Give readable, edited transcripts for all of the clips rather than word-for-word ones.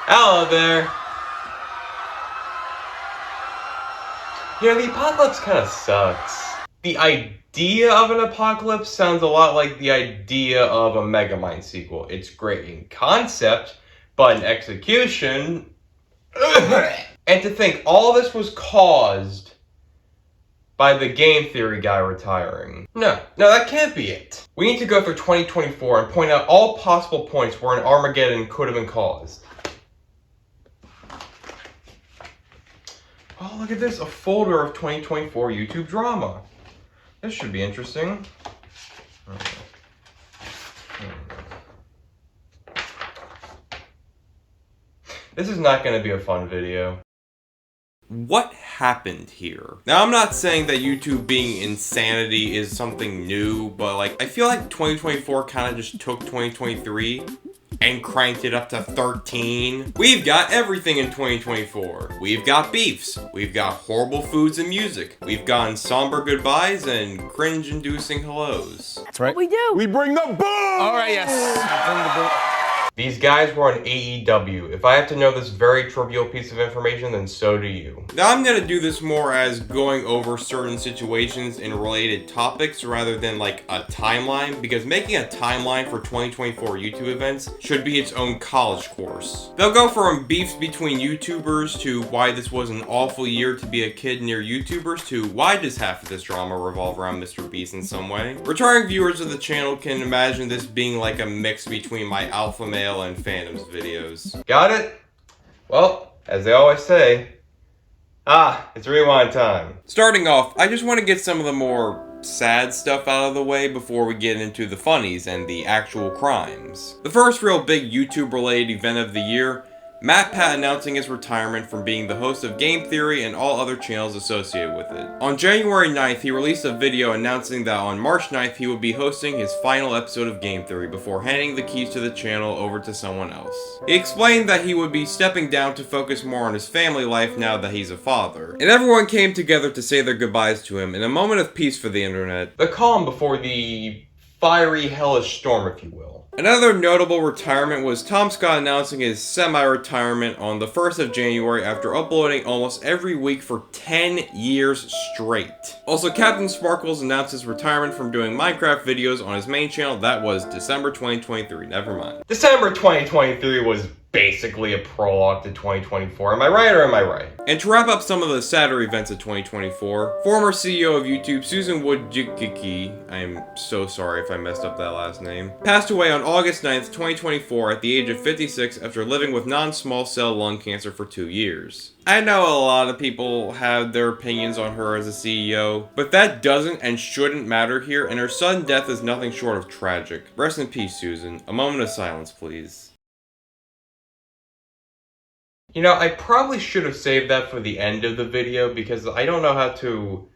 Hello there. Yeah, the apocalypse kind of sucks. The idea of an apocalypse sounds a lot like the idea of a Megamind sequel. It's great in concept, but in execution... And to think, all this was caused by the game theory guy retiring. No, that can't be it. We need to go through 2024 and point out all possible points where an Armageddon could have been caused. Oh, look at this, a folder of 2024 YouTube drama. This should be interesting. This is not going to be a fun video. What happened here? Now, I'm not saying that YouTube being insanity is something new, but like, I feel like 2024 kind of just took 2023 and cranked it up to 13. We've got everything in 2024. We've got beefs. We've got horrible foods and music. We've gotten somber goodbyes and cringe-inducing hellos. That's right. We do. We bring the boom! All right, yes. Bring the boom. These guys were on AEW. If I have to know this very trivial piece of information, then so do you. Now I'm gonna do this more as going over certain situations and related topics rather than like a timeline, because making a timeline for 2024 YouTube events should be its own college course. They'll go from beefs between YouTubers to why this was an awful year to be a kid near YouTubers to why does half of this drama revolve around Mr. Beast in some way. Returning viewers of the channel can imagine this being like a mix between my alpha male and fandoms videos. Got it? Well, as they always say, it's rewind time. Starting off, I just want to get some of the more sad stuff out of the way before we get into the funnies and the actual crimes. The first real big YouTube related event of the year, MatPat announcing his retirement from being the host of Game Theory and all other channels associated with it. On January 9th, he released a video announcing that on March 9th he would be hosting his final episode of Game Theory before handing the keys to the channel over to someone else. He explained that he would be stepping down to focus more on his family life now that he's a father. And everyone came together to say their goodbyes to him in a moment of peace for the internet. The calm before the fiery hellish storm, if you will. Another notable retirement was Tom Scott announcing his semi-retirement on the 1st of January after uploading almost every week for 10 years straight. Also, Captain Sparkles announced his retirement from doing Minecraft videos on his main channel. That was December 2023, never mind. December 2023 was basically a prologue to 2024. Am I right or am I right? And to wrap up some of the sadder events of 2024, former CEO of YouTube, Susan Wojcicki, I am so sorry if I messed up that last name, passed away on August 9th, 2024 at the age of 56 after living with non-small cell lung cancer for 2 years. I know a lot of people have their opinions on her as a CEO, but that doesn't and shouldn't matter here, and her sudden death is nothing short of tragic. Rest in peace, Susan. A moment of silence, please. You know, I probably should have saved that for the end of the video because I don't know how to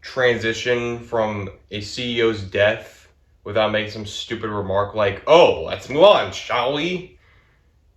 transition from a CEO's death without making some stupid remark like, oh, let's move on, shall we?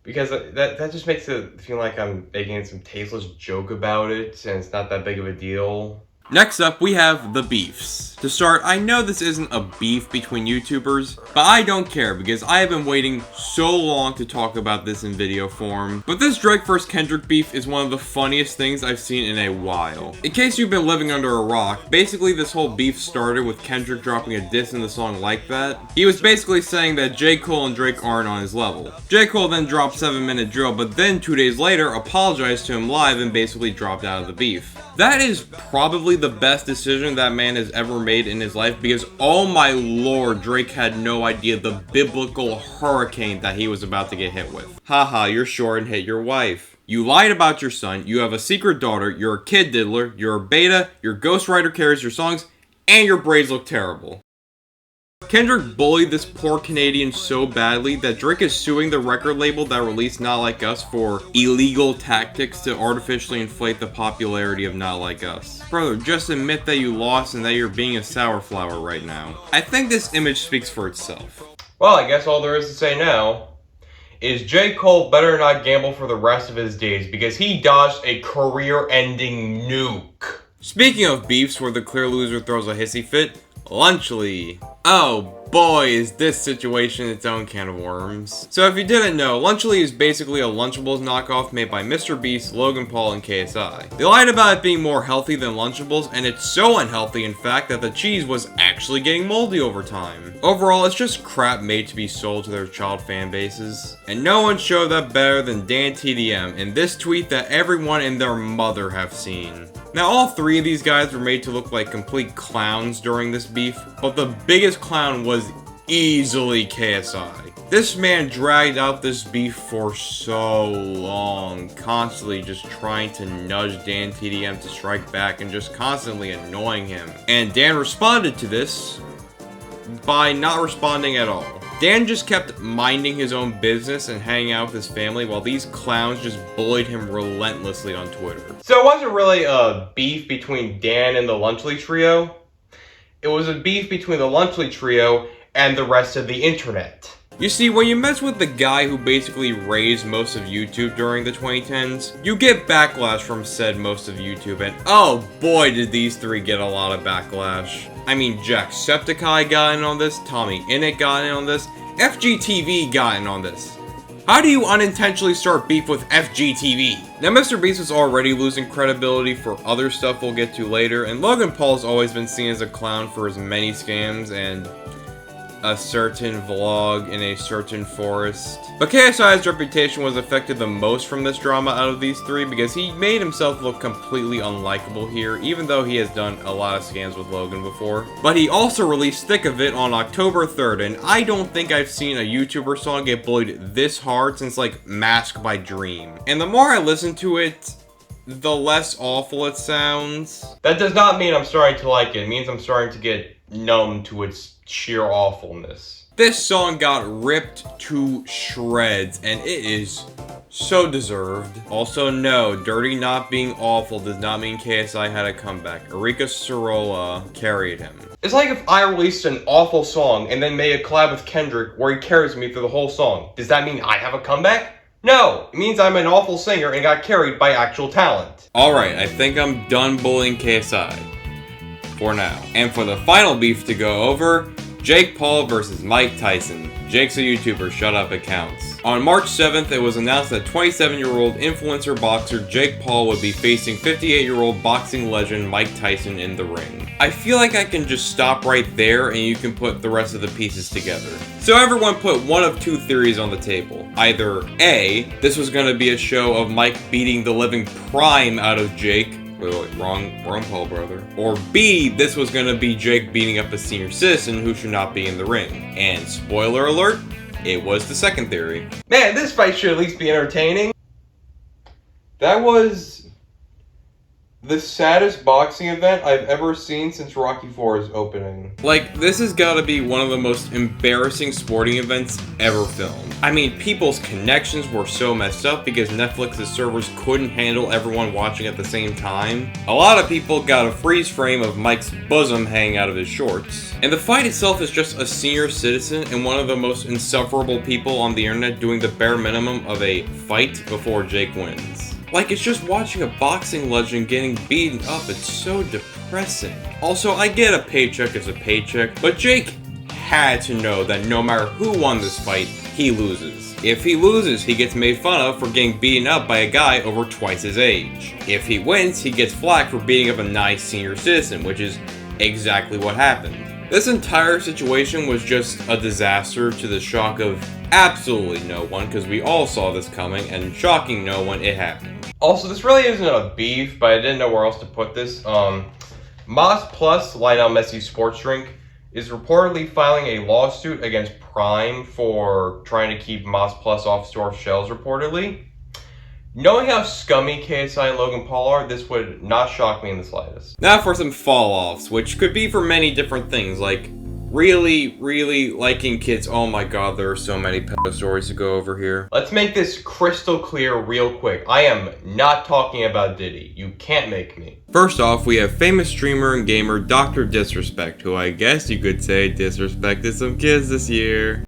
Because that just makes it feel like I'm making some tasteless joke about it and it's not that big of a deal. Next up, we have the beefs. To start, I know this isn't a beef between YouTubers, but I don't care because I have been waiting so long to talk about this in video form. But this Drake vs Kendrick beef is one of the funniest things I've seen in a while. In case you've been living under a rock, basically this whole beef started with Kendrick dropping a diss in the song Like That. He was basically saying that J. Cole and Drake aren't on his level. J. Cole then dropped 7 Minute Drill, but then 2 days later apologized to him live and basically dropped out of the beef. That is probably the best decision that man has ever made in his life because, oh my lord, Drake had no idea the biblical hurricane that he was about to get hit with. Haha, you're short and hit your wife. You lied about your son, you have a secret daughter, you're a kid diddler, you're a beta, your ghostwriter carries your songs, and your braids look terrible. Kendrick bullied this poor Canadian so badly that Drake is suing the record label that released Not Like Us for illegal tactics to artificially inflate the popularity of Not Like Us. Brother, just admit that you lost and that you're being a sour flower right now. I think this image speaks for itself. Well, I guess all there is to say now is J. Cole better not gamble for the rest of his days because he dodged a career-ending nuke. Speaking of beefs where the clear loser throws a hissy fit, Lunchly. Oh, boy, is this situation its own can of worms. So if you didn't know, Lunchly is basically a Lunchables knockoff made by Mr. Beast, Logan Paul, and KSI. They lied about it being more healthy than Lunchables, and it's so unhealthy in fact that the cheese was actually getting moldy over time. Overall, it's just crap made to be sold to their child fan bases. And no one showed that better than Dan TDM in this tweet that everyone and their mother have seen. Now, all three of these guys were made to look like complete clowns during this beef, but the biggest clown was easily KSI. This man dragged out this beef for so long, constantly just trying to nudge Dan TDM to strike back and just constantly annoying him. And Dan responded to this by not responding at all. Dan just kept minding his own business and hanging out with his family while these clowns just bullied him relentlessly on Twitter. So it wasn't really a beef between Dan and the Lunchly trio. It was a beef between the Lunchly trio and the rest of the internet. You see, when you mess with the guy who basically raised most of YouTube during the 2010s, you get backlash from said most of YouTube, and oh boy did these three get a lot of backlash. I mean, Jacksepticeye got in on this, Tommy Innit got in on this, FGTV got in on this. How do you unintentionally start beef with FGTV? Now, Mr. Beast was already losing credibility for other stuff we'll get to later, and Logan Paul's always been seen as a clown for his many scams and a certain vlog in a certain forest. But KSI's reputation was affected the most from this drama out of these three because he made himself look completely unlikable here, even though he has done a lot of scams with Logan before. But he also released Thick of It on October 3rd, and I don't think I've seen a YouTuber song get bullied this hard since like Mask by Dream. And the more I listen to it, the less awful it sounds. That does not mean I'm starting to like it. It means I'm starting to get numb to its sheer awfulness. This song got ripped to shreds, and it is so deserved. Also, no, Dirty not being awful does not mean KSI had a comeback. Erika Sorolla carried him. It's like if I released an awful song and then made a collab with Kendrick where he carries me through the whole song. Does that mean I have a comeback? No, it means I'm an awful singer and got carried by actual talent. Alright, I think I'm done bullying KSI. For now. And for the final beef to go over, Jake Paul versus Mike Tyson. Jake's a YouTuber, shut up, it counts. On March 7th, it was announced that 27-year-old influencer boxer Jake Paul would be facing 58-year-old boxing legend Mike Tyson in the ring. I feel like I can just stop right there and you can put the rest of the pieces together. So everyone put one of two theories on the table. Either A, this was going to be a show of Mike beating the living prime out of Jake. Wait, wrong Paul, brother. Or B, this was gonna be Jake beating up a senior citizen who should not be in the ring. And spoiler alert, it was the second theory. Man, this fight should at least be entertaining. That was the saddest boxing event I've ever seen since Rocky IV's opening. Like, this has gotta be one of the most embarrassing sporting events ever filmed. I mean, people's connections were so messed up because Netflix's servers couldn't handle everyone watching at the same time. A lot of people got a freeze frame of Mike's bosom hanging out of his shorts. And the fight itself is just a senior citizen and one of the most insufferable people on the internet doing the bare minimum of a fight before Jake wins. Like, it's just watching a boxing legend getting beaten up. It's so depressing. Also, I get a paycheck is a paycheck, but Jake had to know that no matter who won this fight, he loses. If he loses, he gets made fun of for getting beaten up by a guy over twice his age. If he wins, he gets flack for beating up a nice senior citizen, which is exactly what happened. This entire situation was just a disaster to the shock of absolutely no one, because we all saw this coming, and shocking no one, it happened. Also, this really isn't a beef, but I didn't know where else to put this. Moss Plus, Lionel Messi sports drink, is reportedly filing a lawsuit against Prime for trying to keep Moss Plus off store shelves, reportedly. Knowing how scummy KSI and Logan Paul are, this would not shock me in the slightest. Now for some fall-offs, which could be for many different things, like really liking kids. Oh my god, there are so many pedo stories to go over here. Let's make this crystal clear real quick. I am not talking about Diddy. You can't make me. First off, we have famous streamer and gamer Dr. Disrespect, who I guess you could say disrespected some kids this year.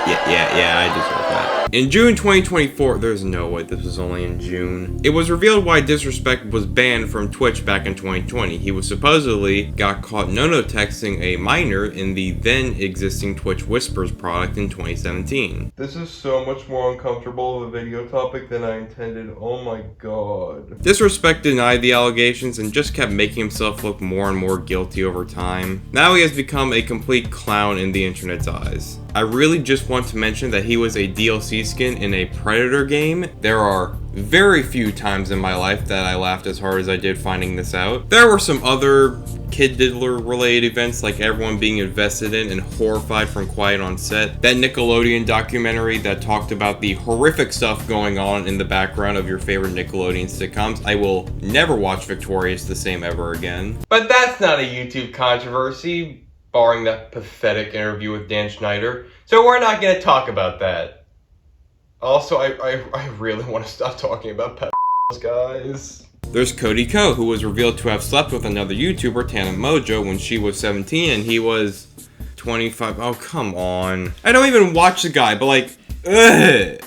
Yeah, I deserve that. In June 2024, there's no way this was only in June, it was revealed why Disrespect was banned from Twitch back in 2020. He was supposedly got caught no-no-texting a minor in the then existing Twitch Whispers product in 2017. This is so much more uncomfortable of a video topic than I intended. Oh my god. Disrespect denied the allegations and just kept making himself look more and more guilty over time. Now he has become a complete clown in the internet's eyes. I really just want to mention that he was a DLC skin in a Predator game. There are very few times in my life that I laughed as hard as I did finding this out. There were some other Kid Diddler related events, like everyone being invested in and horrified from Quiet on Set. That Nickelodeon documentary that talked about the horrific stuff going on in the background of your favorite Nickelodeon sitcoms. I will never watch Victorious the same ever again. But that's not a YouTube controversy, barring that pathetic interview with Dan Schneider. So we're not going to talk about that. Also, I really want to stop talking about pedophiles, guys. There's Cody Ko, who was revealed to have slept with another YouTuber, Tana Mojo, when she was 17 and he was 25. Oh, come on. I don't even watch the guy, but like, ugh.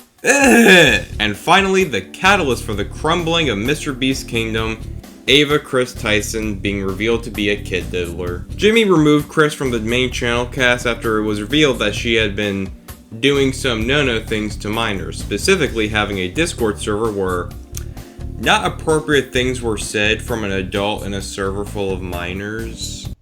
And finally, the catalyst for the crumbling of Mr. Beast's kingdom, Ava Chris Tyson being revealed to be a kid diddler. Jimmy removed Chris from the main channel cast after it was revealed that she had been doing some no-no things to minors, specifically having a Discord server where not appropriate things were said from an adult in a server full of minors.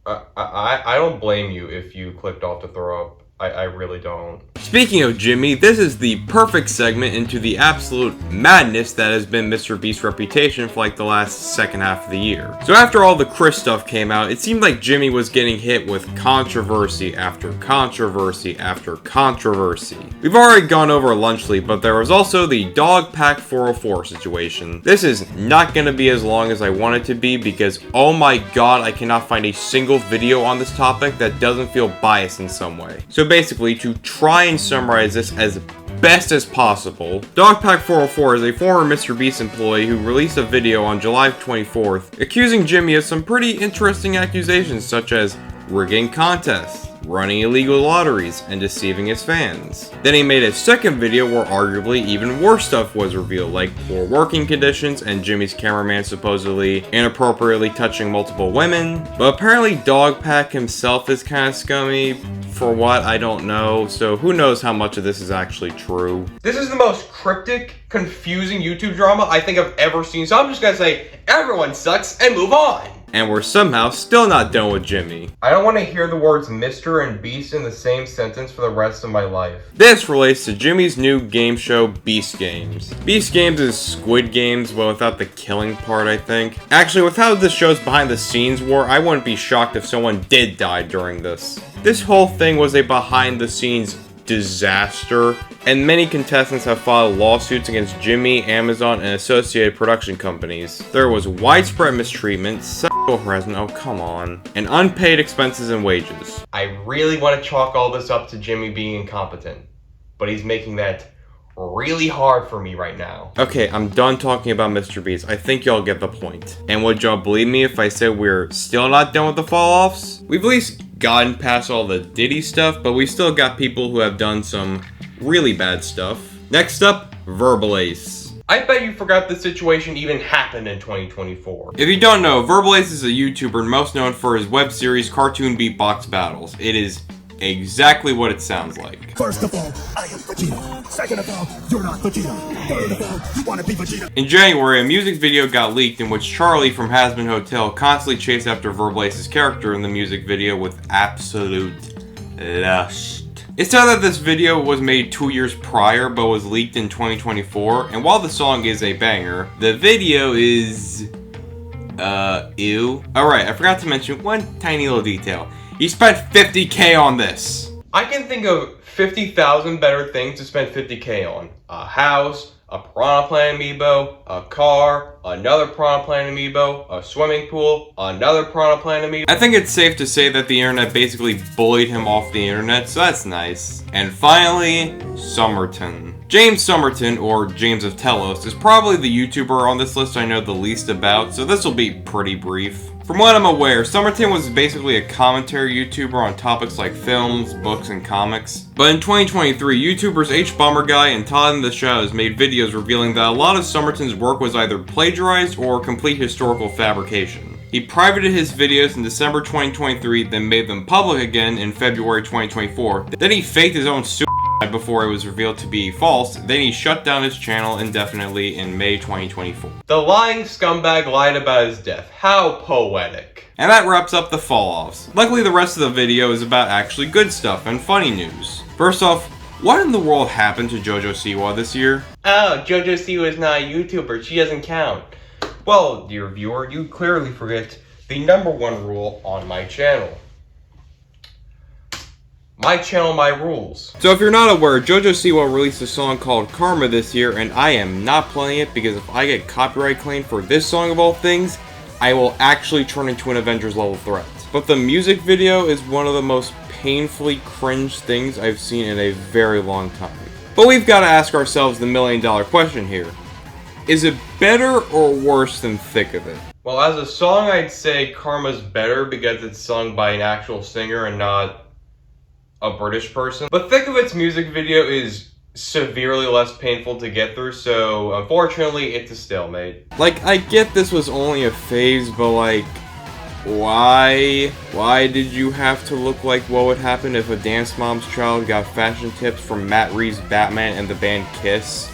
I don't blame you if you clicked off to throw up. I really don't. Speaking of Jimmy, this is the perfect segment into the absolute madness that has been Mr. Beast's reputation for like the last second half of the year. So after all the Chris stuff came out, it seemed like Jimmy was getting hit with controversy after controversy after controversy. We've already gone over Lunch League, but there was also the Dog Pack 404 situation. This is not going to be as long as I want it to be because, oh my god, I cannot find a single video on this topic that doesn't feel biased in some way. So basically, to try and summarize this as best as possible, Dogpack 404 is a former Mr. Beast employee who released a video on July 24th accusing Jimmy of some pretty interesting accusations such as rigging contests, running illegal lotteries, and deceiving his fans. Then he made a second video where arguably even worse stuff was revealed, like poor working conditions and Jimmy's cameraman supposedly inappropriately touching multiple women. But apparently Dogpack himself is kind of scummy, for what, I don't know, so who knows how much of this is actually true. This is the most cryptic, confusing YouTube drama I think I've ever seen, so I'm just gonna say, everyone sucks, and move on! And we're somehow still not done with Jimmy. I don't want to hear the words Mr. and Beast in the same sentence for the rest of my life. This relates to Jimmy's new game show, Beast Games. Beast Games is Squid Games, but without the killing part, I think. Actually, with how this show's behind the scenes war, I wouldn't be shocked if someone did die during this. This whole thing was a behind the scenes disaster, and many contestants have filed lawsuits against Jimmy, Amazon, and associated production companies. There was widespread mistreatment, sexual harassment, oh come on, and unpaid expenses and wages. I really want to chalk all this up to Jimmy being incompetent, but he's making that really hard for me right now. Okay, I'm done talking about Mr. Beast. I think y'all get the point. And would y'all believe me if I said we're still not done with the fall-offs? We've at least gotten past all the Diddy stuff, but we still got people who have done some really bad stuff. Next up, VerbalA. I bet you forgot this situation even happened in 2024. If you don't know, VerbalA is a YouTuber most known for his web series Cartoon Beatbox Battles. It is exactly what it sounds like. First of all, I am Vegeta. Second of all, you're not Vegeta. Third of all, you wanna be Vegeta. In January, a music video got leaked in which Charlie from Hasbin Hotel constantly chased after VerbalA's character in the music video with absolute lust. It said that this video was made 2 years prior but was leaked in 2024, and while the song is a banger, the video is ew. Alright, I forgot to mention one tiny little detail. He spent $50K on this. I can think of 50,000 better things to spend $50K on. A house, a Piranha Plant amiibo, a car, another Piranha Plant amiibo, a swimming pool, another Piranha Plant amiibo. I think it's safe to say that the internet basically bullied him off the internet, so that's nice. And finally, Somerton. James Somerton, or James of Telos, is probably the YouTuber on this list I know the least about, so this will be pretty brief. From what I'm aware, Summerton was basically a commentary YouTuber on topics like films, books, and comics. But in 2023, YouTubers H Bomber Guy and Todd in the Shadows made videos revealing that a lot of Summerton's work was either plagiarized or complete historical fabrication. He privated his videos in December 2023, then made them public again in February 2024. Then he faked his own suicide before it was revealed to be false. Then he shut down his channel indefinitely in May 2024. The lying scumbag lied about his death. How poetic. And that wraps up the fall-offs. Luckily, the rest of the video is about actually good stuff and funny news. First off, what in the world happened to JoJo Siwa this year? Oh, JoJo Siwa is not a YouTuber. She doesn't count. Well, dear viewer, you clearly forget the #1 rule on my channel. My channel, my rules. So if you're not aware, JoJo Siwa released a song called Karma this year, and I am not playing it because if I get copyright claimed for this song of all things, I will actually turn into an Avengers level threat. But the music video is one of the most painfully cringe things I've seen in a very long time. But we've got to ask ourselves the $1,000,000 question here. Is it better or worse than Thick of It? Well, as a song, I'd say Karma's better because it's sung by an actual singer and not a British person. But Thick of It's music video is severely less painful to get through, so unfortunately, it's a stalemate. Like, I get this was only a phase, but like, why? Why did you have to look like what would happen if a dance mom's child got fashion tips from Matt Reeves' Batman and the band Kiss,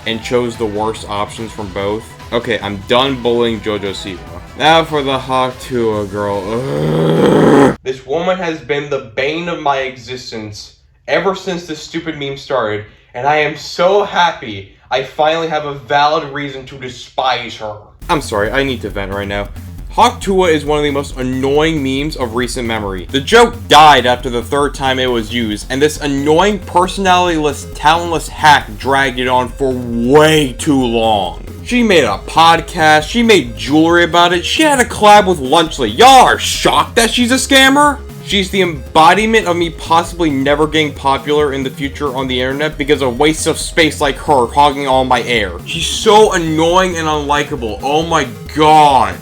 and chose the worst options from both? Okay, I'm done bullying JoJo Siwa. Now for the Hwasa girl. Ugh. This woman has been the bane of my existence ever since this stupid meme started, and I am so happy I finally have a valid reason to despise her. I'm sorry, I need to vent right now. Hwasa is one of the most annoying memes of recent memory. The joke died after the 3rd time it was used, and this annoying, personality-less, talentless hack dragged it on for way too long. She made a podcast, she made jewelry about it, she had a collab with Lunchly. Y'all are shocked that she's a scammer? She's the embodiment of me possibly never getting popular in the future on the internet because of wastes of space like her hogging all my air. She's so annoying and unlikable, oh my god.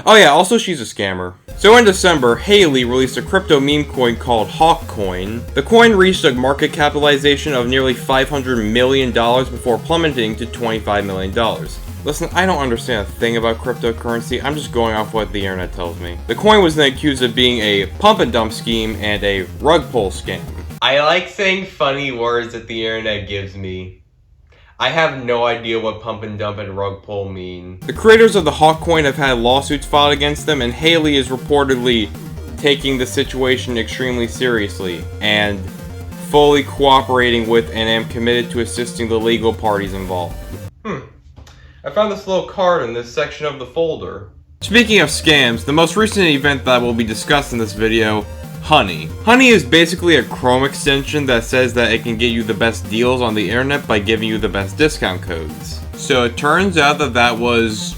Oh yeah, also she's a scammer. So in December, Haley released a crypto meme coin called Hawkcoin. The coin reached a market capitalization of nearly $500 million before plummeting to $25 million. Listen, I don't understand a thing about cryptocurrency, I'm just going off what the internet tells me. The coin was then accused of being a pump and dump scheme and a rug pull scam. I like saying funny words that the internet gives me. I have no idea what pump and dump and rug pull mean. The creators of the Hawkcoin have had lawsuits filed against them, and Haley is reportedly taking the situation extremely seriously and fully cooperating with and am committed to assisting the legal parties involved. I found this little card in this section of the folder. Speaking of scams, the most recent event that will be discussed in this video, Honey. Honey is basically a Chrome extension that says that it can get you the best deals on the internet by giving you the best discount codes. So it turns out that that was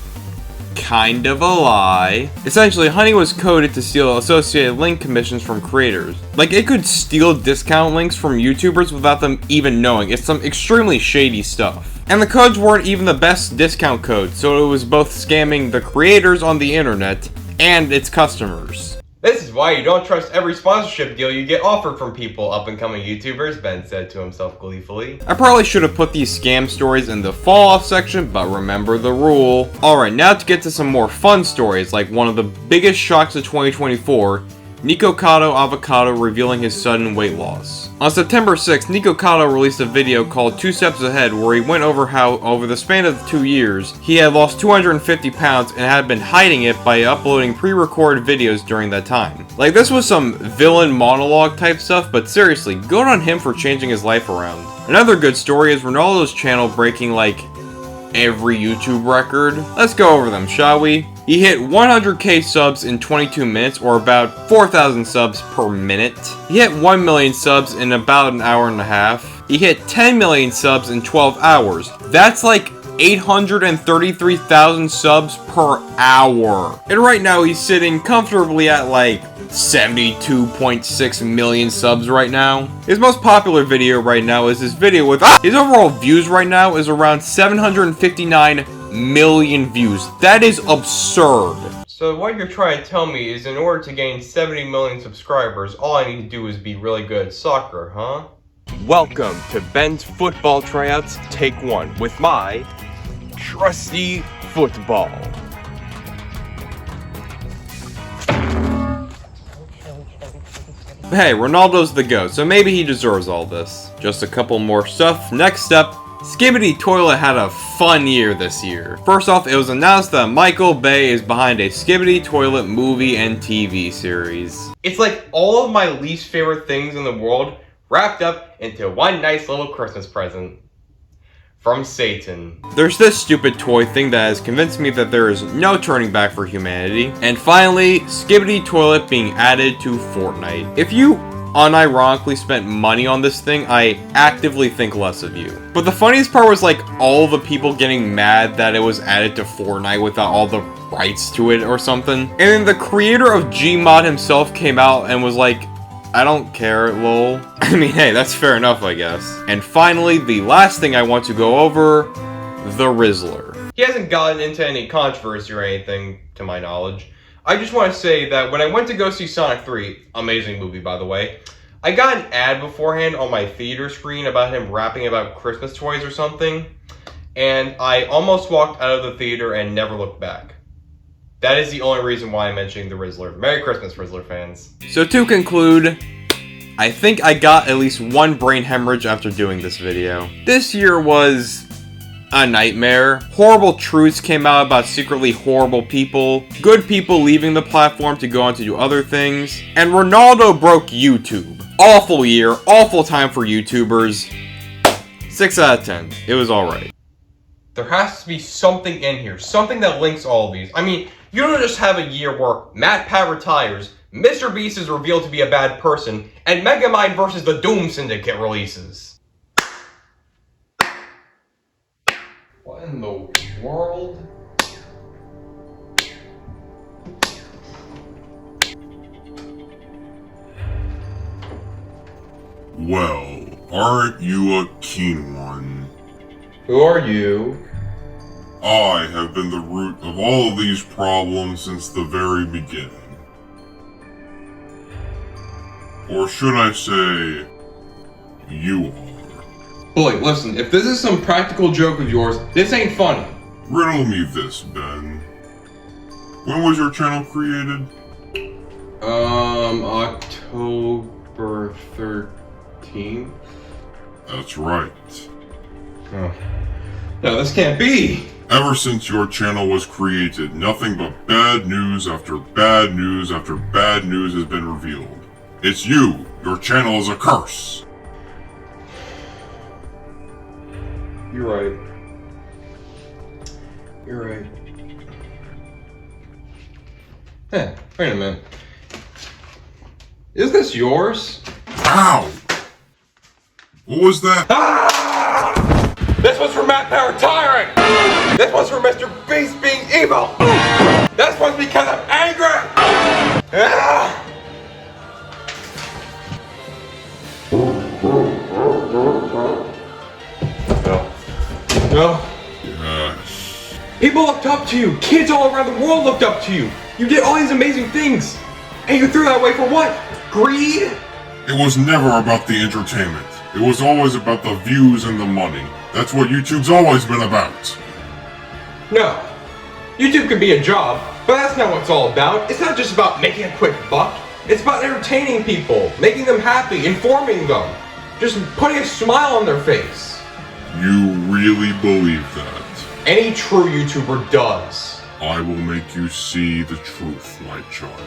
kind of a lie. Essentially, Honey was coded to steal associated link commissions from creators. Like, it could steal discount links from YouTubers without them even knowing. It's some extremely shady stuff. And the codes weren't even the best discount codes, so it was both scamming the creators on the internet and its customers. This is why you don't trust every sponsorship deal you get offered from people, up-and-coming YouTubers, Ben said to himself gleefully. I probably should have put these scam stories in the fall-off section, but remember the rule. Alright, now to get to some more fun stories, like one of the biggest shocks of 2024, Nico Kato Avocado revealing his sudden weight loss. On September 6th, Nico Kato released a video called 2 Steps Ahead where he went over how, over the span of 2 years, he had lost 250 pounds and had been hiding it by uploading pre-recorded videos during that time. Like, this was some villain monologue type stuff, but seriously, good on him for changing his life around. Another good story is Ronaldo's channel breaking, like, every YouTube record. Let's go over them, shall we? He hit 100k subs in 22 minutes, or about 4,000 subs per minute. He hit 1 million subs in about an hour and a half. He hit 10 million subs in 12 hours. That's like 833,000 subs per hour. And right now he's sitting comfortably at like 72.6 million subs right now. His most popular video right now is this video with his overall views right now is around 759 million views. That is absurd. So what you're trying to tell me is in order to gain 70 million subscribers, all I need to do is be really good at soccer, huh? Welcome to Ben's Football Tryouts Take 1 with my trusty football. Hey, Ronaldo's the GOAT, so maybe he deserves all this. Just a couple more stuff. Next up, Skibby Toilet had a fun year this year. First off, it was announced that Michael Bay is behind a Skibby Toilet movie and TV series. It's like all of my least favorite things in the world wrapped up into one nice little Christmas present. From Satan. There's this stupid toy thing that has convinced me that there is no turning back for humanity. And finally, Skibby Toilet being added to Fortnite. If you unironically spent money on this thing, I actively think less of you. But the funniest part was like all the people getting mad that it was added to Fortnite without all the rights to it or something. And then the creator of Gmod himself came out and was like, I don't care, lol. I mean, hey, that's fair enough, I guess. And finally, the last thing I want to go over, the Rizzler. He hasn't gotten into any controversy or anything, to my knowledge. I just want to say that when I went to go see Sonic 3, amazing movie by the way, I got an ad beforehand on my theater screen about him rapping about Christmas toys or something, and I almost walked out of the theater and never looked back. That is the only reason why I'm mentioning the Rizzler. Merry Christmas, Rizzler fans. So to conclude, I think I got at least one brain hemorrhage after doing this video. This year was a nightmare. Horrible truths came out about secretly horrible people. Good people leaving the platform to go on to do other things. And Ronaldo broke YouTube. Awful year, awful time for YouTubers. 6 out of 10. It was alright. There has to be something in here. Something that links all of these. I mean, you don't just have a year where MatPat retires, Mr. Beast is revealed to be a bad person, and Megamind vs. the Doom Syndicate releases. What in the world? Well, aren't you a keen one? Who are you? I have been the root of all of these problems since the very beginning. Or should I say, you are. Bully, listen, if this is some practical joke of yours, this ain't funny. Riddle me this, Ben. When was your channel created? October 13th? That's right. Oh. No, this can't be! Ever since your channel was created, nothing but bad news after bad news after bad news has been revealed. It's you! Your channel is a curse! You're right. You're right. Hey, wait a minute. Is this yours? Ow! What was that? Ah! This one's for MatPat retiring! This one's for Mr. Beast being evil! This one's because I'm angry! Ah! No. Yes. People looked up to you! Kids all around the world looked up to you! You did all these amazing things! And you threw that away for what? Greed? It was never about the entertainment. It was always about the views and the money. That's what YouTube's always been about. No. YouTube can be a job, but that's not what it's all about. It's not just about making a quick buck. It's about entertaining people, making them happy, informing them. Just putting a smile on their face. You really believe that? Any true YouTuber does. I will make you see the truth, my child.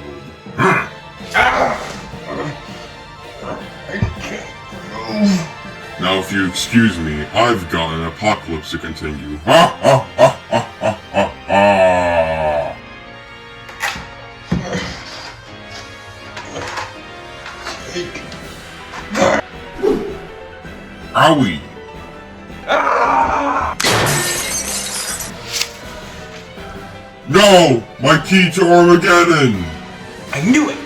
Now, if you excuse me, I've got an apocalypse to continue. Ha ha ha ha ha ha ha! Owie! No! My key to Armageddon! I knew it!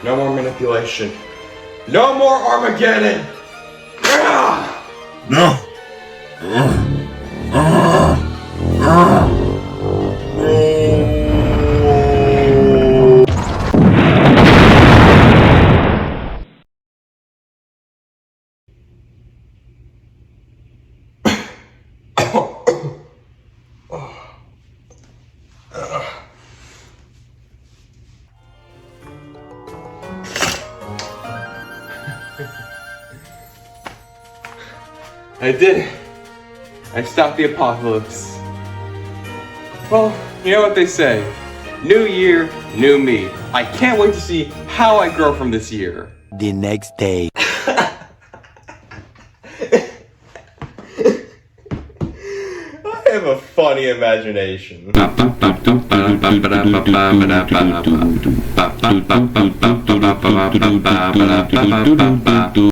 No more manipulation. No more Armageddon! No! I did it. I stopped the apocalypse. Well, you know what they say. New year, new me. I can't wait to see how I grow from this year. The next day. I have a funny imagination.